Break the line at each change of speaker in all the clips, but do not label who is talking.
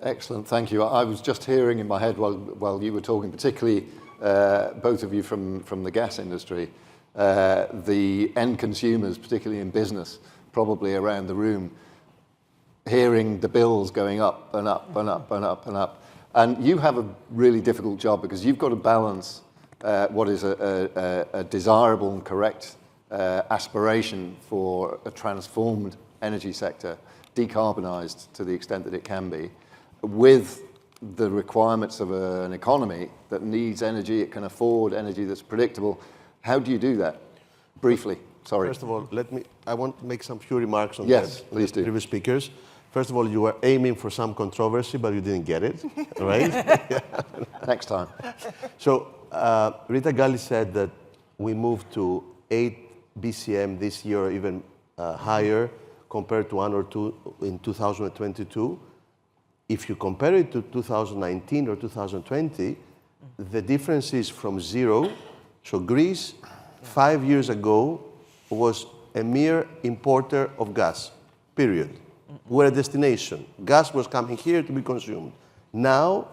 Excellent, thank you. I was just hearing in my head while you were talking, particularly both of you from the gas industry, the end consumers, particularly in business, probably around the room, hearing the bills going up and up and up and up and up. And you have a really difficult job because you've got to balance what is a desirable and correct aspiration for a transformed energy sector, decarbonised to the extent that it can be, with the requirements of an economy that needs energy, it can afford energy that's predictable. How do you do that? Briefly, sorry.
First of all, I want to make some few remarks on
please do.
Previous speakers. First of all, you were aiming for some controversy, but you didn't get it, right?
Next time.
So, Rita Galli said that we moved to 8 BCM this year, or even higher, compared to 1 or 2 in 2022. If you compare it to 2019 or 2020, the difference is from 0. So Greece, 5 years ago, was a mere importer of gas, period. We're a destination. Gas was coming here to be consumed. Now,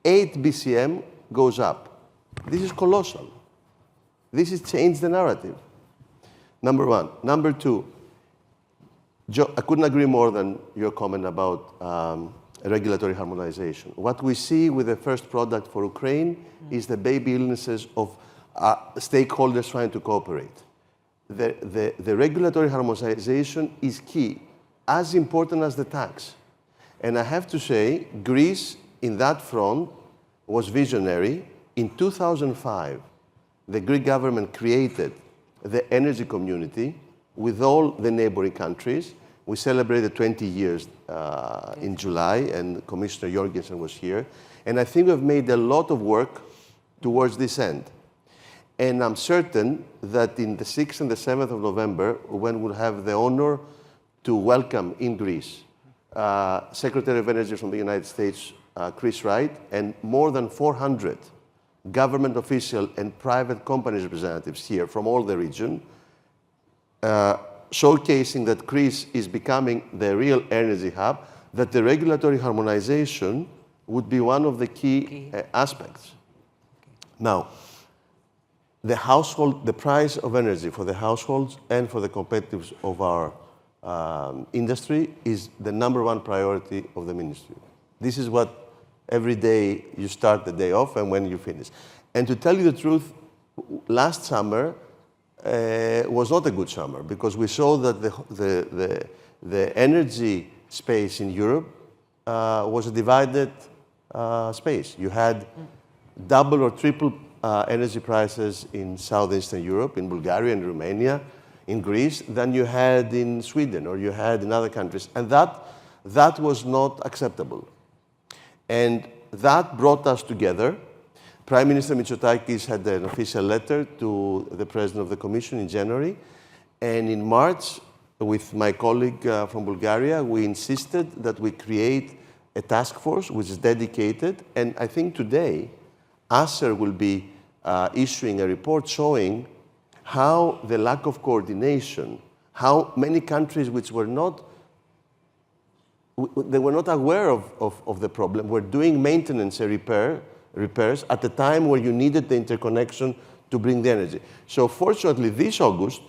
8 BCM goes up. This is colossal. This has changed the narrative. Number one. Number two, I couldn't agree more than your comment about regulatory harmonization. What we see with the first product for Ukraine is the baby illnesses of stakeholders trying to cooperate. The regulatory harmonization is key, as important as the tax. And I have to say, Greece, in that front, was visionary. In 2005, the Greek government created the energy community with all the neighboring countries. We celebrated 20 years in July, and Commissioner Jorgensen was here. And I think we've made a lot of work towards this end. And I'm certain that in the 6th and the 7th of November, when we'll have the honor to welcome in Greece Secretary of Energy from the United States, Chris Wright, and more than 400 government official and private companies representatives here from all the region, showcasing that Greece is becoming the real energy hub, that the regulatory harmonization would be one of the key aspects. Now, the price of energy for the households and for the competitiveness of our industry is the #1 priority of the ministry. This is what every day you start the day off and when you finish. And to tell you the truth, last summer was not a good summer because we saw that the energy space in Europe was a divided space. You had double or triple energy prices in southeastern Europe, in Bulgaria and Romania, in Greece, than you had in Sweden or you had in other countries. And that was not acceptable. And that brought us together. Prime Minister Mitsotakis had an official letter to the President of the Commission in January. And in March, with my colleague from Bulgaria, we insisted that we create a task force which is dedicated. And I think today, ASER will be issuing a report showing how the lack of coordination, how many countries which were not aware of the problem, were doing maintenance and repairs at the time where you needed the interconnection to bring the energy. So fortunately, this August,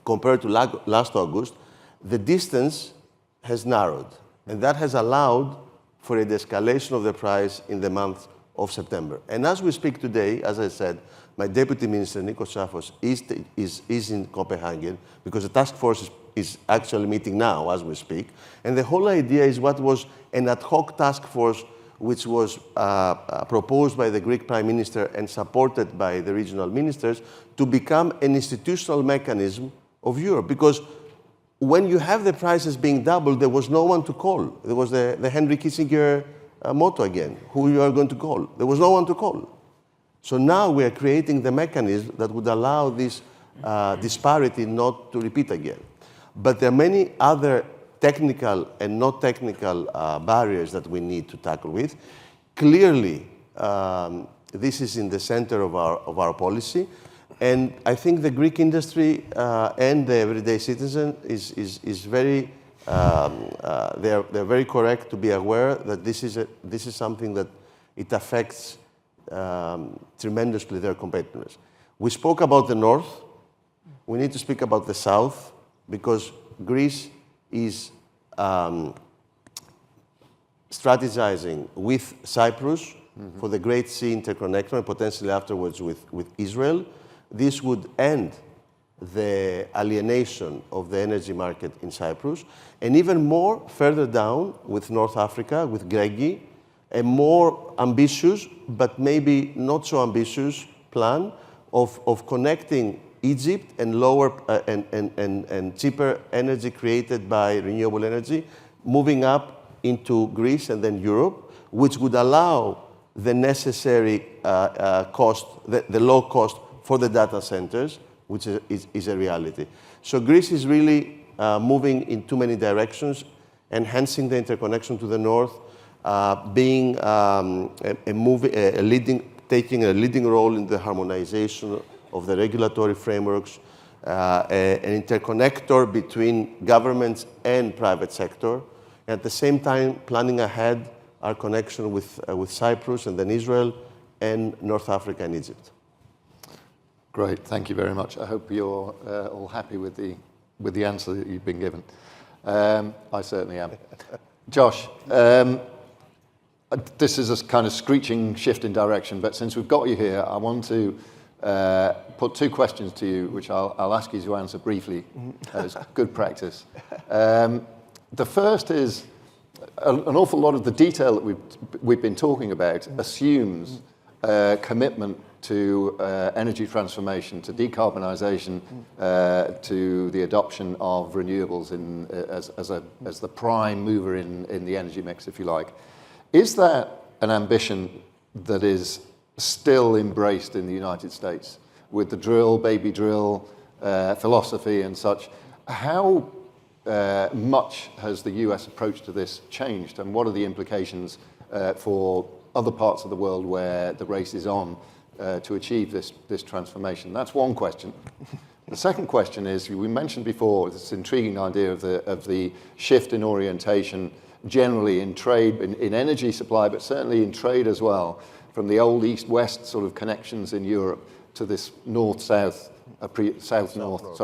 compared to last August, the distance has narrowed. And that has allowed for a de-escalation of the price in the month of September. And as we speak today, as I said, my Deputy Minister, Nikos Tsafos, is in Copenhagen because the task force is actually meeting now as we speak. And the whole idea is what was an ad hoc task force which was proposed by the Greek Prime Minister and supported by the regional ministers to become an institutional mechanism of Europe. Because when you have the prices being doubled, there was no one to call. There was the Henry Kissinger motto again, who you are going to call. There was no one to call. So now we are creating the mechanism that would allow this disparity not to repeat again. But there are many other technical and not technical barriers that we need to tackle with. Clearly, this is in the center of our policy. And I think the Greek industry and the everyday citizen is very they're very correct to be aware that this is something that it affects tremendously their competitiveness. We spoke about the north. We need to speak about the south, because Greece is strategizing with Cyprus for the Great Sea interconnection, and potentially afterwards with Israel. This would end the alienation of the energy market in Cyprus, and even more further down with North Africa, with Gregi, a more ambitious, but maybe not so ambitious plan of connecting Egypt and lower and cheaper energy created by renewable energy, moving up into Greece and then Europe, which would allow the necessary cost, the low cost for the data centers, which is a reality. So Greece is really moving in too many directions, enhancing the interconnection to the north, taking a leading role in the harmonization of the regulatory frameworks, an interconnector between governments and private sector, and at the same time planning ahead our connection with Cyprus and then Israel and North Africa and Egypt.
Great, thank you very much. I hope you're all happy with the answer that you've been given. I certainly am. Josh, this is a kind of screeching shift in direction, but since we've got you here, I want to put two questions to you, which I'll ask you to answer briefly as good practice. The first is, an awful lot of the detail that we've been talking about assumes commitment to energy transformation, to decarbonisation, to the adoption of renewables as the prime mover in the energy mix, if you like. Is that an ambition that is still embraced in the United States with the drill, baby drill philosophy and such? How much has the US approach to this changed, and what are the implications for other parts of the world where the race is on to achieve this transformation? That's one question. The second question is, we mentioned before this intriguing idea of the shift in orientation generally in trade, in energy supply, but certainly in trade as well, from the old east-west sort of connections in Europe to this north-south, south-north,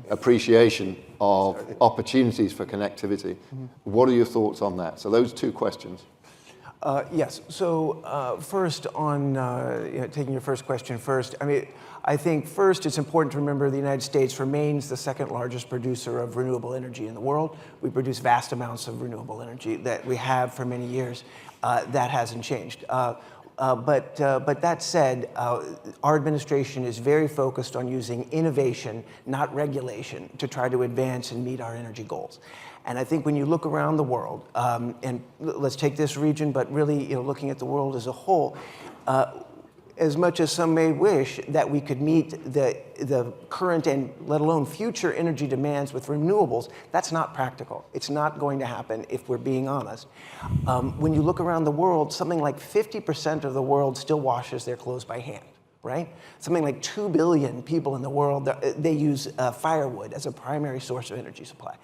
appreciation of opportunities for connectivity. What are your thoughts on that? So those two questions.
Yes. So first on taking your first question first, I mean, I think first it's important to remember the United States remains the second largest producer of renewable energy in the world. We produce vast amounts of renewable energy that we have for many years. That hasn't changed. But that said, our administration is very focused on using innovation, not regulation, to try to advance and meet our energy goals. And I think when you look around the world, and let's take this region, but really looking at the world as a whole, as much as some may wish that we could meet the current and let alone future energy demands with renewables, that's not practical. It's not going to happen if we're being honest. When you look around the world, something like 50% of the world still washes their clothes by hand, right? Something like 2 billion people in the world, they use firewood as a primary source of energy supply.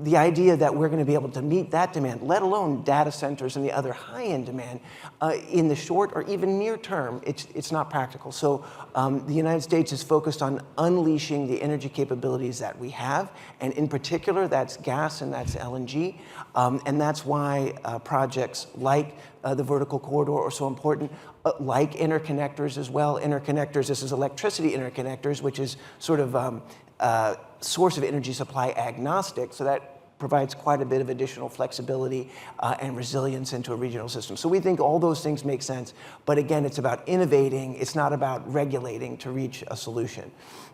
The idea that we're going to be able to meet that demand, let alone data centers and the other high-end demand, in the short or even near term, it's not practical. So the United States is focused on unleashing the energy capabilities that we have, and in particular, that's gas and that's LNG, and that's why projects like the vertical corridor are so important, like interconnectors as well. Interconnectors, this is electricity interconnectors, which is sort of source of energy supply agnostic, so that provides quite a bit of additional flexibility and resilience into a regional system. So we think all those things make sense, but again, it's about innovating, it's not about regulating to reach a solution.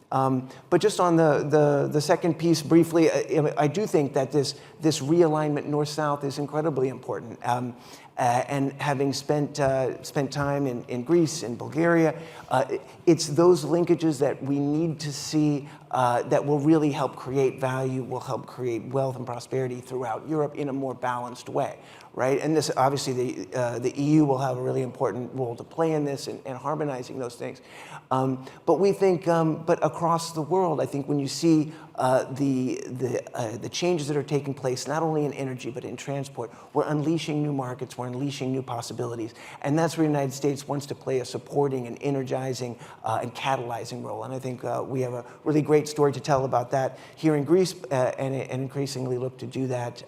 But just on the second piece briefly, I do think that this realignment north-south is incredibly important. And having spent time in Greece, in Bulgaria, it's those linkages that we need to see that will really help create value, will help create wealth and prosperity throughout Europe in a more balanced way, right? And this, obviously, the EU will have a really important role to play in this and harmonizing those things. But we think, but across across the world, I think when you see the changes that are taking place, not only in energy, but in transport, we're unleashing new markets, we're unleashing new possibilities. And that's where the United States wants to play a supporting and energizing and catalyzing role. And I think we have a really great story to tell about that here in Greece, and increasingly look to do that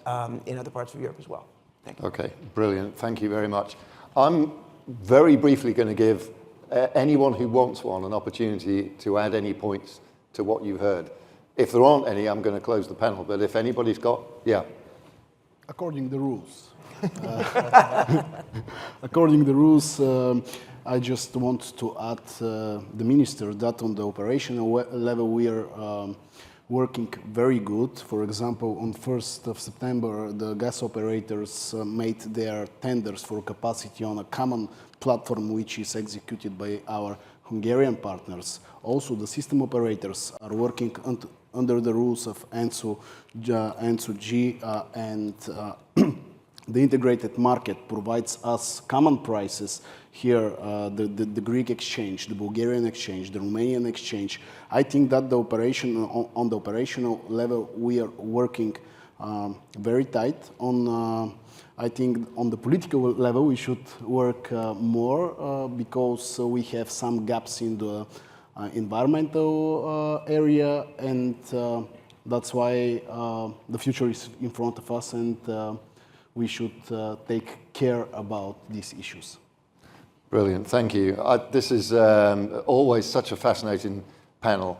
in other parts of Europe as well. Thank you.
Okay, brilliant. Thank you very much. I'm very briefly going to give anyone who wants one an opportunity to add any points to what you heard. If there aren't any, I'm going to close the panel. But if anybody's got, yeah.
According to the rules. According to the rules, I just want to add the minister that on the operational level we are working very good. For example, on 1st of September, the gas operators made their tenders for capacity on a common platform which is executed by our Hungarian partners. Also, the system operators are working under the rules of ENSO G, and the integrated market provides us common prices. Here, the Greek exchange, the Bulgarian exchange, the Romanian exchange. I think that the operation on the operational level we are working very tight on. I think on the political level we should work more because we have some gaps in the environmental area, and that's why the future is in front of us, and we should take care about these issues.
Brilliant, thank you. This is always such a fascinating panel.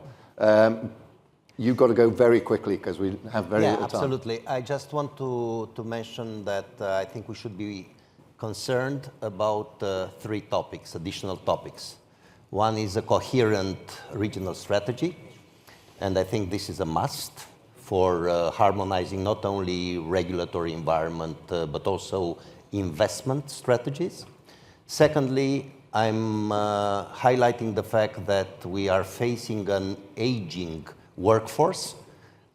You've got to go very quickly because we have very little time.
Absolutely. I just want to mention that I think we should be concerned about three topics, additional topics. One is a coherent regional strategy, and I think this is a must for harmonizing not only regulatory environment, but also investment strategies. Secondly, I'm highlighting the fact that we are facing an aging workforce.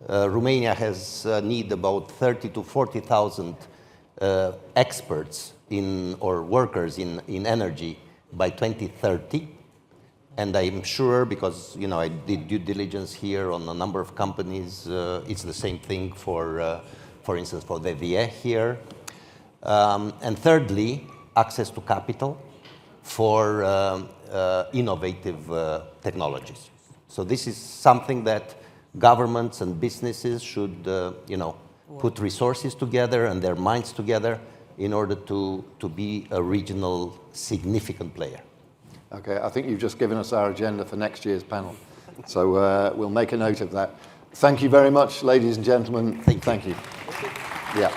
Romania has need about 30 to 40,000 experts or workers in energy by 2030. And I'm sure, because I did due diligence here on a number of companies, it's the same thing for instance, for VVE here. And thirdly, access to capital for innovative technologies. So this is something that governments and businesses should, put resources together and their minds together in order to be a regional significant player.
Okay, I think you've just given us our agenda for next year's panel. So we'll make a note of that. Thank you very much, ladies and gentlemen.
Thank you.
Yeah.